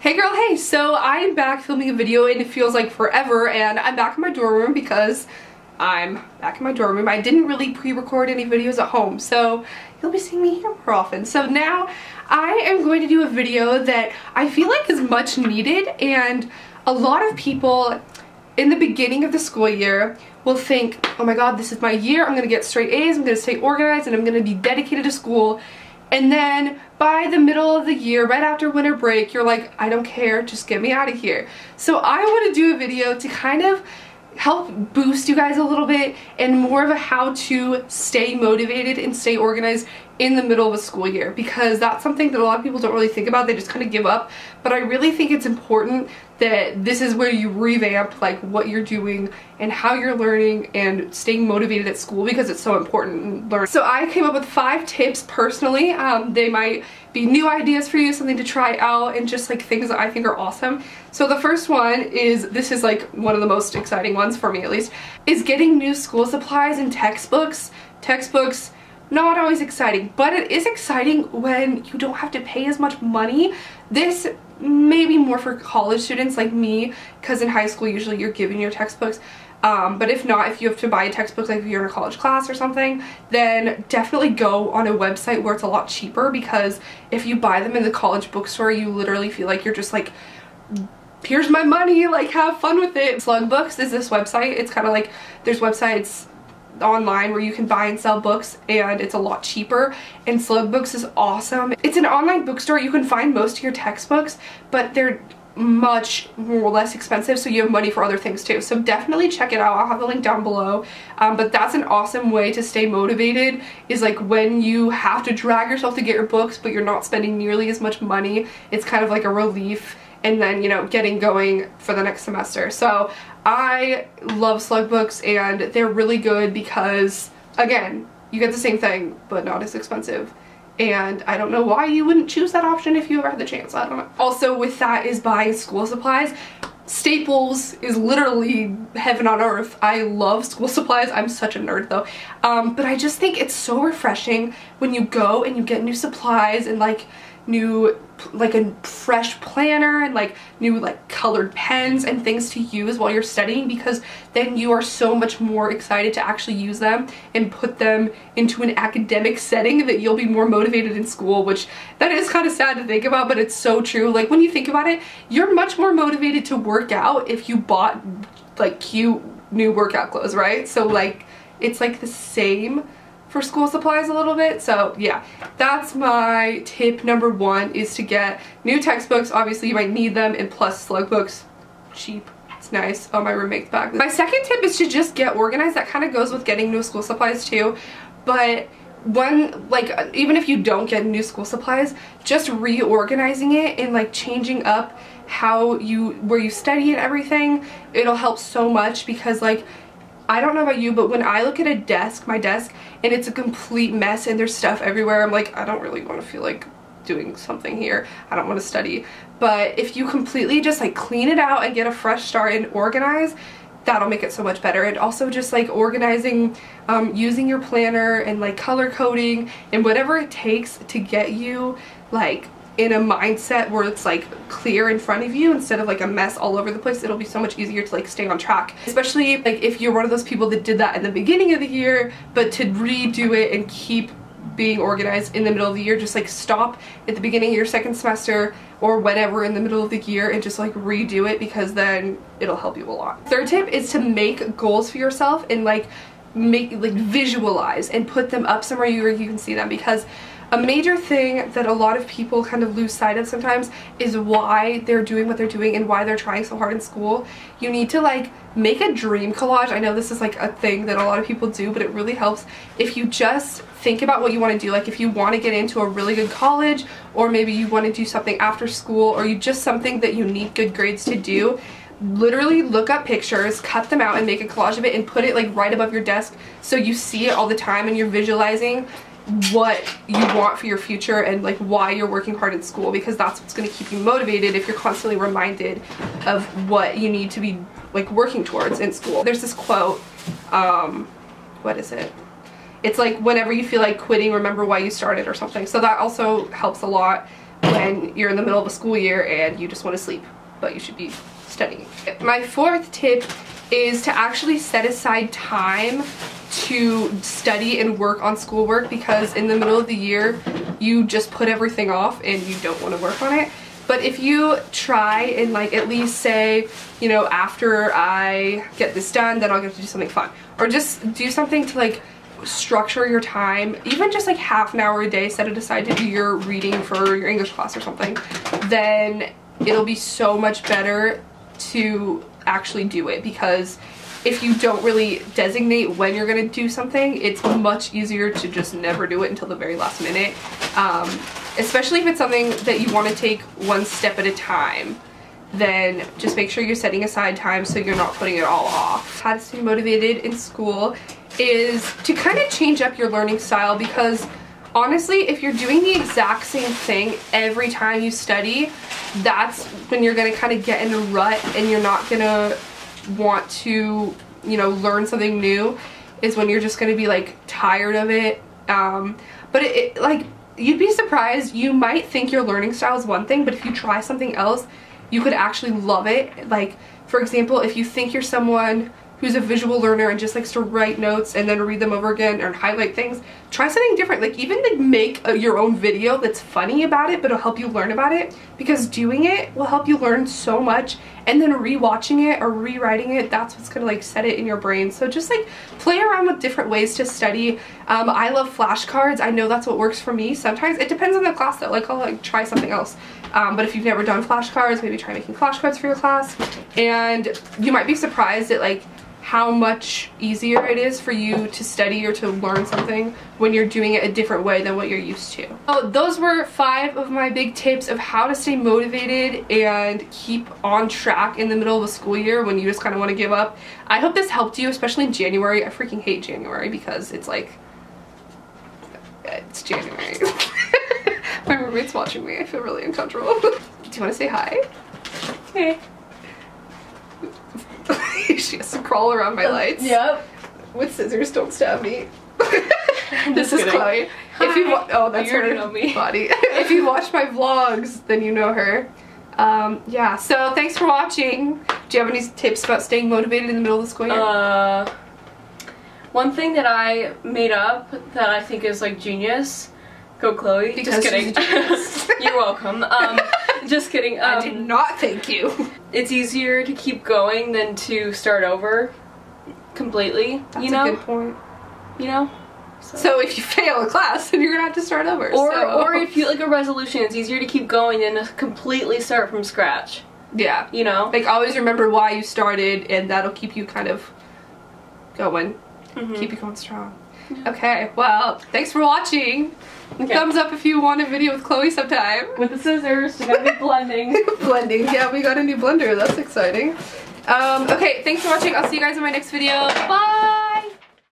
Hey girl, hey! So I'm back filming a video and it feels like forever, and I'm back in my dorm room because I'm back in my dorm room. I didn't really pre-record any videos at home, so you'll be seeing me here more often. So now I am going to do a video that I feel like is much needed, and a lot of people in the beginning of the school year will think, oh my god, this is my year, I'm gonna get straight A's, I'm gonna stay organized, and I'm gonna be dedicated to school. And then by the middle of the year, right after winter break, you're like, I don't care, just get me out of here. So I want to do a video to kind of help boost you guys a little bit and more of a how to stay motivated and stay organized in the middle of a school year, because that's something that a lot of people don't really think about. They just kind of give up. But I really think it's important that this is where you revamp like what you're doing and how you're learning and staying motivated at school, because it's so important to learn. So I came up with 5 tips personally. They might be new ideas for you, something to try out, and just like things that I think are awesome. So the first one is, this is like one of the most exciting ones for me at least, is getting new school supplies and textbooks. Textbooks, not always exciting, but it is exciting when you don't have to pay as much money. This may be more for college students like me, because in high school usually you're given your textbooks. But if not, if you have to buy a textbook, like if you're in a college class or something, then definitely go on a website where it's a lot cheaper, because if you buy them in the college bookstore, you literally feel like you're just like, here's my money, like have fun with it. Slug Books is this website. It's kind of like, there's websites online where you can buy and sell books, and it's a lot cheaper, and Slug Books is awesome. It's an online bookstore. You can find most of your textbooks, but they're much more less expensive, so you have money for other things too. So definitely check it out. I'll have the link down below. But that's an awesome way to stay motivated, is like when you have to drag yourself to get your books but you're not spending nearly as much money. It's kind of like a relief, and then, you know, getting going for the next semester. So I love Slug Books, and they're really good because, again, you get the same thing but not as expensive. And I don't know why you wouldn't choose that option if you ever had the chance. I don't know. Also with that is buying school supplies. Staples is literally heaven on earth. I love school supplies. I'm such a nerd though. But I just think it's so refreshing when you go and you get new supplies and like new, like a fresh planner and like new like colored pens and things to use while you're studying, because then you are so much more excited to actually use them and put them into an academic setting, that you'll be more motivated in school, which that is kind of sad to think about, but it's so true. Like when you think about it, you're much more motivated to work out if you bought like cute new workout clothes, right? So like it's like the same for school supplies a little bit. So yeah, that's my tip number 1, is to get new textbooks. Obviously you might need them, and plus Slug Books, cheap, it's nice. Oh, my roommate's back. My second tip is to just get organized. That kind of goes with getting new school supplies too, but one, like even if you don't get new school supplies, just reorganizing it and like changing up how you, where you study and everything, it'll help so much. Because like, I don't know about you, but when I look at a desk, my desk, and it's a complete mess and there's stuff everywhere, I'm like, I don't really want to feel like doing something here. I don't want to study. But if you completely just like clean it out and get a fresh start and organize, that'll make it so much better. And also just like organizing, using your planner and like color coding and whatever it takes to get you like in a mindset where it's like clear in front of you instead of like a mess all over the place. It'll be so much easier to like stay on track, especially like if you're one of those people that did that in the beginning of the year, but to redo it and keep being organized in the middle of the year, just like stop at the beginning of your second semester or whenever in the middle of the year and just like redo it, because then it'll help you a lot. Third tip is to make goals for yourself and like visualize and put them up somewhere where you can see them, because a major thing that a lot of people kind of lose sight of sometimes is why they're doing what they're doing and why they're trying so hard in school. You need to like make a dream collage. I know this is like a thing that a lot of people do, but it really helps if you just think about what you want to do. Like if you want to get into a really good college, or maybe you want to do something after school, or you just something that you need good grades to do, literally look up pictures, cut them out, and make a collage of it and put it like right above your desk so you see it all the time and you're visualizing what you want for your future and like why you're working hard in school, because that's what's going to keep you motivated if you're constantly reminded of what you need to be like working towards in school. There's this quote, what is it? It's like, whenever you feel like quitting, remember why you started, or something. So that also helps a lot when you're in the middle of a school year and you just want to sleep, but you should be studying. My fourth tip is to actually set aside time to study and work on schoolwork, because in the middle of the year you just put everything off and you don't want to work on it. But if you try and like at least say, you know, after I get this done, then I'll get to do something fun, or just do something to like structure your time, even just like half an hour a day, set it aside to do your reading for your English class or something, then it'll be so much better to actually do it. Because if you don't really designate when you're gonna do something, it's much easier to just never do it until the very last minute, especially if it's something that you want to take one step at a time. Then just make sure you're setting aside time so you're not putting it all off. How to stay motivated in school is to kind of change up your learning style, because honestly, if you're doing the exact same thing every time you study, that's when you're going to kind of get in a rut and you're not going to want to, you know, learn something new, is when you're just going to be like tired of it. But it like, you'd be surprised, you might think your learning style is one thing, but if you try something else, you could actually love it. Like, for example, if you think you're someone who's a visual learner and just likes to write notes and then read them over again and highlight things, try something different. Like, even like make your own video that's funny about it, but it'll help you learn about it, because doing it will help you learn so much, and then rewatching it or rewriting it, that's what's gonna like set it in your brain. So just like play around with different ways to study. I love flashcards. I know that's what works for me. Sometimes it depends on the class though, like I'll like try something else. But if you've never done flashcards, maybe try making flashcards for your class, and you might be surprised at like how much easier it is for you to study or to learn something when you're doing it a different way than what you're used to. So those were 5 of my big tips of how to stay motivated and keep on track in the middle of a school year when you just kind of want to give up. I hope this helped you, especially in January. I freaking hate January because it's like, it's January. My roommate's watching me. I feel really uncomfortable. Do you want to say hi? Hey. She has to crawl around my lights. Yep. With scissors, don't stab me. This is Chloe. Hi. If you oh, that's her body. If you watch my vlogs, then you know her. Yeah, so thanks for watching. Do you have any tips about staying motivated in the middle of the school year? One thing that I made up that I think is like genius. Go Chloe. Because just kidding. You're welcome. Just kidding. I did not thank you. It's easier to keep going than to start over completely. That's you know? a good point. You know? So if you fail a class, then you're gonna have to start over. Or if you like a resolution, it's easier to keep going than to completely start from scratch. Yeah. You know? Like, always remember why you started, and that'll keep you kind of going. Keep you going strong. Yeah. Okay, well, thanks for watching. Okay. Thumbs up if you want a video with Chloe sometime. With the scissors, we're gonna be blending. Blending, yeah, we got a new blender, that's exciting. Okay, thanks for watching. I'll see you guys in my next video. Bye!